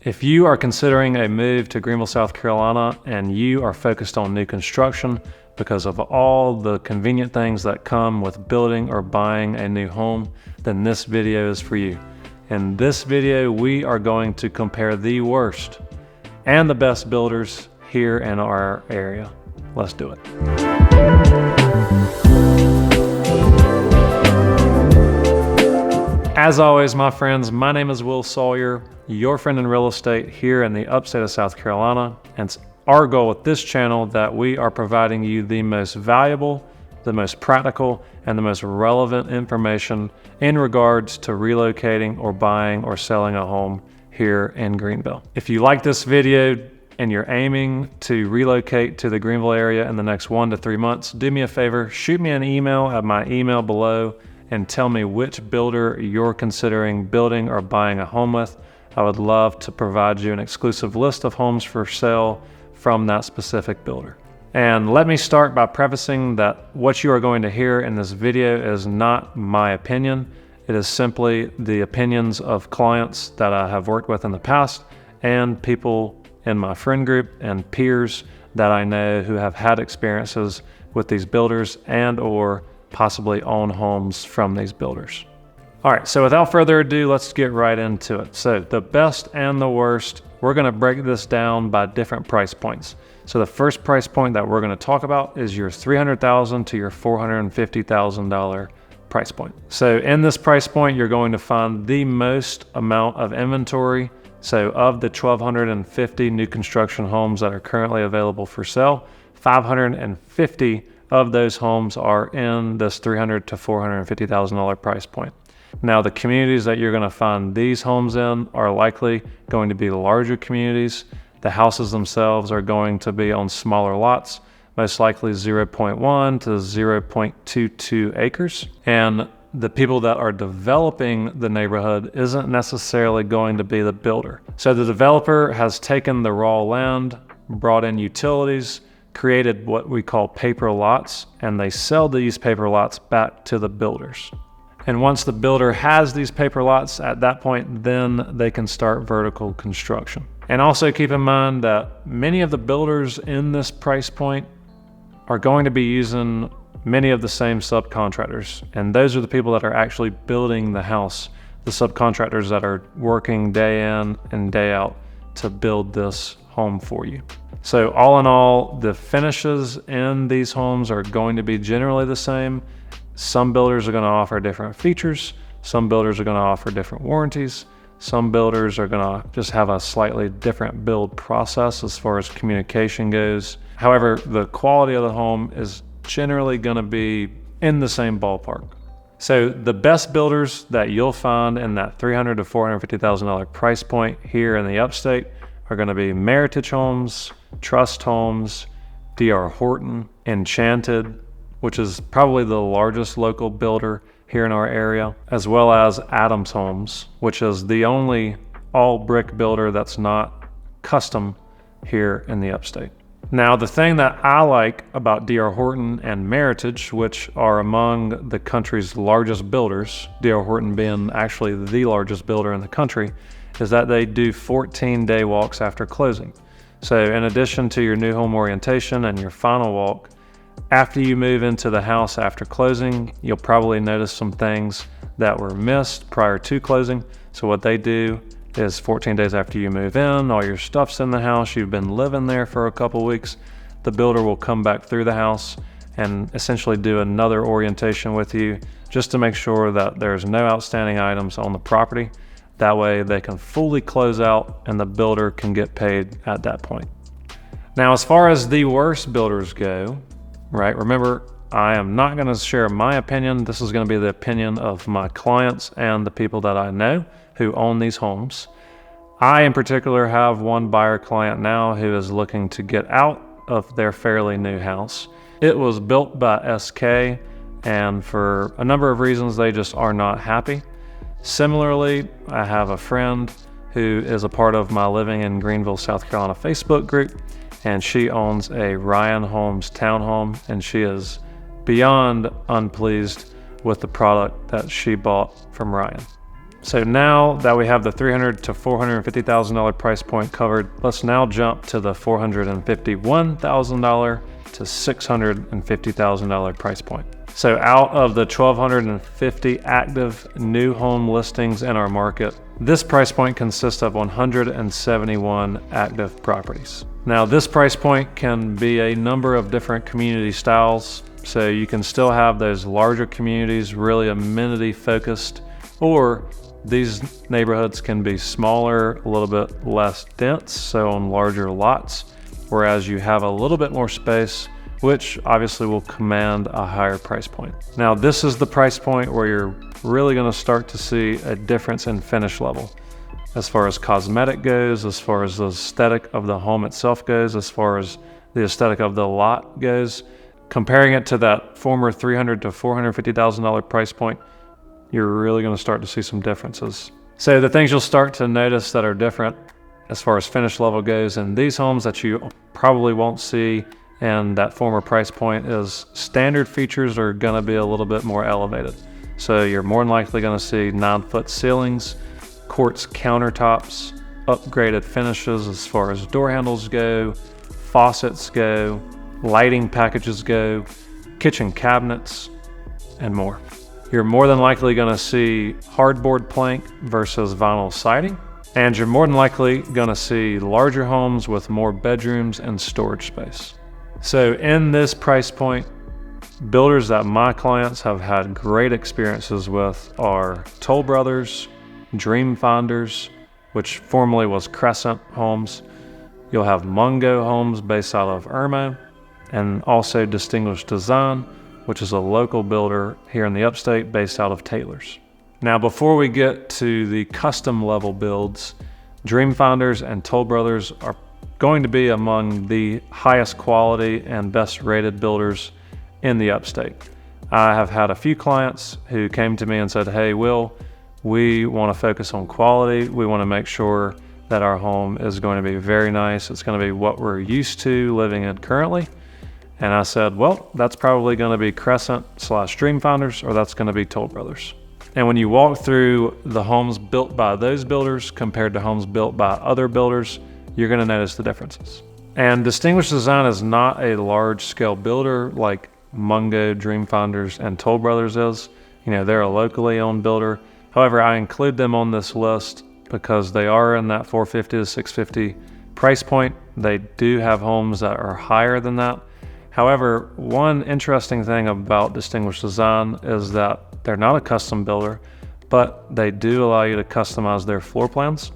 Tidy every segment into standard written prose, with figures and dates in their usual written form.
If you are considering a move to Greenville, South Carolina, and you are focused on new construction because of all the convenient things that come with building or buying a new home, then this video is for you. In this video, we are going to compare the worst and the best builders here in our area. Let's do it. As always, my friends, my name is Will Sawyer, your friend in real estate here in the upstate of South Carolina. And it's our goal with this channel that we are providing you the most valuable, the most practical, and the most relevant information in regards to relocating or buying or selling a home here in Greenville. If you like this video and you're aiming to relocate to the Greenville area in the next 1 to 3 months, do me a favor, shoot me an email at my email below and tell me which builder you're considering building or buying a home with. I would love to provide you an exclusive list of homes for sale from that specific builder. And let me start by prefacing that what you are going to hear in this video is not my opinion. It is simply the opinions of clients that I have worked with in the past and people in my friend group and peers that I know who have had experiences with these builders and or possibly own homes from these builders. All right, so without further ado, let's get right into it. So the best and the worst, we're gonna break this down by different price points. So the first price point that we're gonna talk about is your $300,000 to your $450,000 price point. So in this price point, you're going to find the most amount of inventory. So of the 1,250 new construction homes that are currently available for sale, 550 of those homes are in this $300,000 to $450,000 price point. Now, the communities that you're going to find these homes in are likely going to be larger communities. The houses themselves are going to be on smaller lots, most likely 0.1 to 0.22 acres. And the people that are developing the neighborhood isn't necessarily going to be the builder. So the developer has taken the raw land, brought in utilities, created what we call paper lots, and they sell these paper lots back to the builders. And once the builder has these paper lots, at that point, then they can start vertical construction. And also keep in mind that many of the builders in this price point are going to be using many of the same subcontractors. And those are the people that are actually building the house, the subcontractors that are working day in and day out to build this home for you. So all in all, the finishes in these homes are going to be generally the same. Some builders are going to offer different features. Some builders are going to offer different warranties. Some builders are going to just have a slightly different build process as far as communication goes. However, the quality of the home is generally going to be in the same ballpark. So the best builders that you'll find in that $300,000 to $450,000 price point here in the upstate are going to be Meritage Homes, Trust Homes, D.R. Horton, Enchanted, which is probably the largest local builder here in our area, as well as Adams Homes, which is the only all brick builder that's not custom here in the upstate. Now, the thing that I like about D.R. Horton and Meritage, which are among the country's largest builders, D.R. Horton being actually the largest builder in the country, is that they do 14-day walks after closing. So in addition to your new home orientation and your final walk, after you move into the house after closing, you'll probably notice some things that were missed prior to closing. So what they do is 14 days after you move in, all your stuff's in the house, you've been living there for a couple weeks, the builder will come back through the house and essentially do another orientation with you just to make sure that there's no outstanding items on the property. That way they can fully close out and the builder can get paid at that point. Now, as far as the worst builders go, right, remember, I am not going to share my opinion. This is going to be the opinion of my clients and the people that I know who own these homes. I, in particular, have one buyer client now who is looking to get out of their fairly new house. It was built by SK, and for a number of reasons, they just are not happy. Similarly, I have a friend who is a part of my Living in Greenville, South Carolina Facebook group, and she owns a Ryan Homes townhome, and she is beyond unpleased with the product that she bought from Ryan. So now that we have the $300,000 to $450,000 price point covered, let's now jump to the $451,000 to $650,000 price point. So out of the 1,250 active new home listings in our market, this price point consists of 171 active properties. Now this price point can be a number of different community styles. So you can still have those larger communities, really amenity focused, or these neighborhoods can be smaller, a little bit less dense, so on larger lots, whereas you have a little bit more space, which obviously will command a higher price point. Now this is the price point where you're really going to start to see a difference in finish level, as far as cosmetic goes, as far as the aesthetic of the home itself goes, as far as the aesthetic of the lot goes. Comparing it to that former $300,000 to $450,000 price point, you're really going to start to see some differences. So the things you'll start to notice that are different as far as finish level goes in these homes that you probably won't see in that former price point is standard features are going to be a little bit more elevated. So you're more than likely going to see 9-foot ceilings, quartz countertops, upgraded finishes as far as door handles go, faucets go, lighting packages go, kitchen cabinets, and more. You're more than likely going to see hardboard plank versus vinyl siding, and you're more than likely going to see larger homes with more bedrooms and storage space. So in this price point, builders that my clients have had great experiences with are Toll Brothers, Dream Finders, which formerly was Crescent Homes. You'll have Mungo Homes based out of Irmo, and also Distinguished Design, which is a local builder here in the Upstate based out of Taylor's. Now, before we get to the custom level builds, Dream Finders and Toll Brothers are going to be among the highest quality and best rated builders in the Upstate. I have had a few clients who came to me and said, "Hey, Will, we want to focus on quality. We want to make sure that our home is going to be very nice. It's going to be what we're used to living in currently." And I said, well, that's probably going to be Crescent/Dream Finders, or that's going to be Toll Brothers. And when you walk through the homes built by those builders compared to homes built by other builders, you're going to notice the differences. And Distinguished Design is not a large scale builder like Mungo, Dream Finders, and Toll Brothers is. You know, they're a locally owned builder. However, I include them on this list because they are in that $450,000 to $650,000 price point. They do have homes that are higher than that. However, one interesting thing about Distinguished Design is that they're not a custom builder, but they do allow you to customize their floor plans.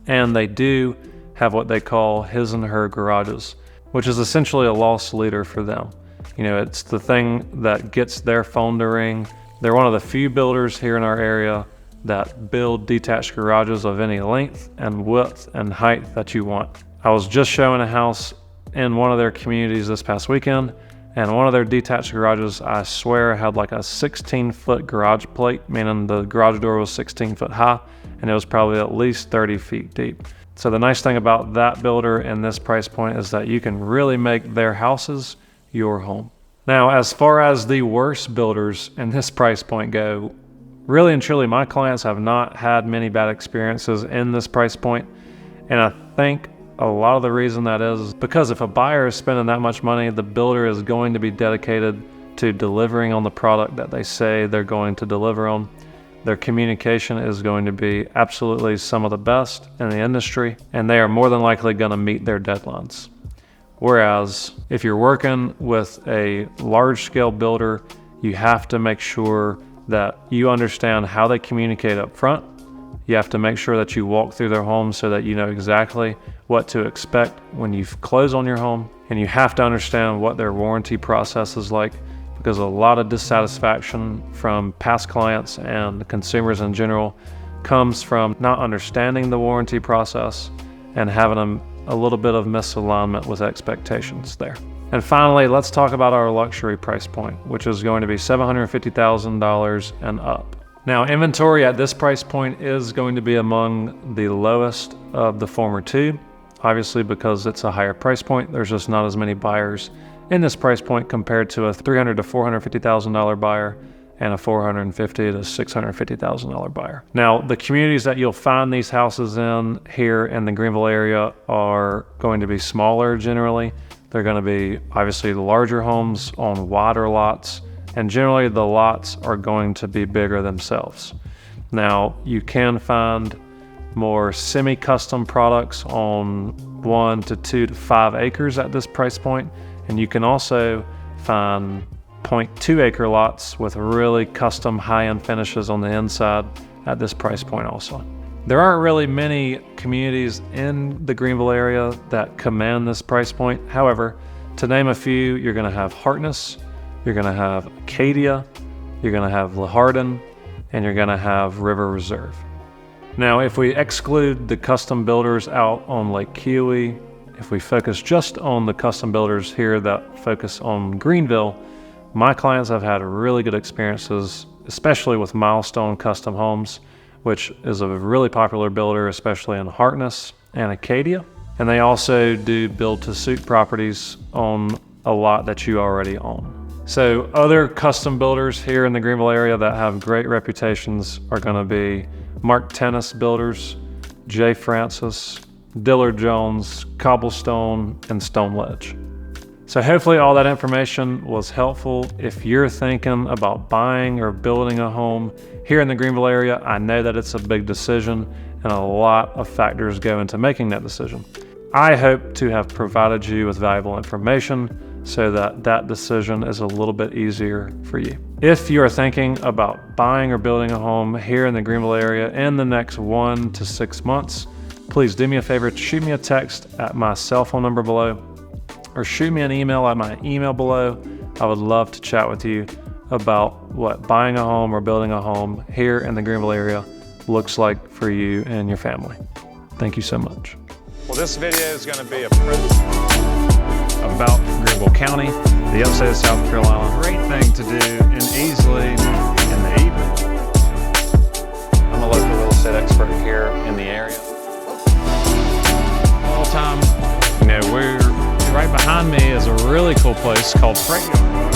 And they do have what they call his and her garages, which is essentially a loss leader for them. You know, it's the thing that gets their phone to ring. They're one of the few builders here in our area that build detached garages of any length and width and height that you want. I was just showing a house in one of their communities this past weekend, and one of their detached garages, I swear, had like a 16-foot garage plate, meaning the garage door was 16 foot high, and it was probably at least 30 feet deep. So the nice thing about that builder in this price point is that you can really make their houses your home. Now, as far as the worst builders in this price point go, really and truly, my clients have not had many bad experiences in this price point, and I think a lot of the reason that is because if a buyer is spending that much money, the builder is going to be dedicated to delivering on the product that they say they're going to deliver on. Their communication is going to be absolutely some of the best in the industry, and they are more than likely going to meet their deadlines. Whereas if you're working with a large-scale builder, you have to make sure that you understand how they communicate up front. You have to make sure that you walk through their home so that you know exactly what to expect when you close on your home. And you have to understand what their warranty process is like, because a lot of dissatisfaction from past clients and consumers in general comes from not understanding the warranty process and having a little bit of misalignment with expectations there. And finally, let's talk about our luxury price point, which is going to be $750,000 and up. Now, inventory at this price point is going to be among the lowest of the former two. Obviously, because it's a higher price point, there's just not as many buyers in this price point compared to a $300,000 to $450,000 buyer and a $450,000 to $650,000 buyer. Now, the communities that you'll find these houses in here in the Greenville area are going to be smaller generally. They're going to be obviously the larger homes on wider lots, and generally the lots are going to be bigger themselves. Now, you can find more semi-custom products on 1 to 2 to 5 acres at this price point, and you can also find 0.2 acre lots with really custom high-end finishes on the inside at this price point also. There aren't really many communities in the Greenville area that command this price point. However, to name a few, you're going to have Hartness, you're going to have Acadia, you're going to have LaHardin, and you're going to have River Reserve. Now, if we exclude the custom builders out on Lake Keowee, if we focus just on the custom builders here that focus on Greenville, my clients have had really good experiences, especially with Milestone Custom Homes, which is a really popular builder, especially in Hartness and Acadia. And they also do build-to-suit properties on a lot that you already own. So other custom builders here in the Greenville area that have great reputations are going to be Mark Tennis Builders, J. Francis, Dillard Jones, Cobblestone, and Stone Ledge. So hopefully all that information was helpful. If you're thinking about buying or building a home here in the Greenville area, I know that it's a big decision and a lot of factors go into making that decision. I hope to have provided you with valuable information so that that decision is a little bit easier for you. If you are thinking about buying or building a home here in the Greenville area in the next 1 to 6 months, please do me a favor, shoot me a text at my cell phone number below, or shoot me an email at my email below. I would love to chat with you about what buying a home or building a home here in the Greenville area looks like for you and your family. Thank you so much. Well, this video is going to be about Greenville County, the upstate of South Carolina. Great thing to do and easily in the evening. I'm a local real estate expert here in the area. All the time, we're right behind me is a really cool place called Freight Yard.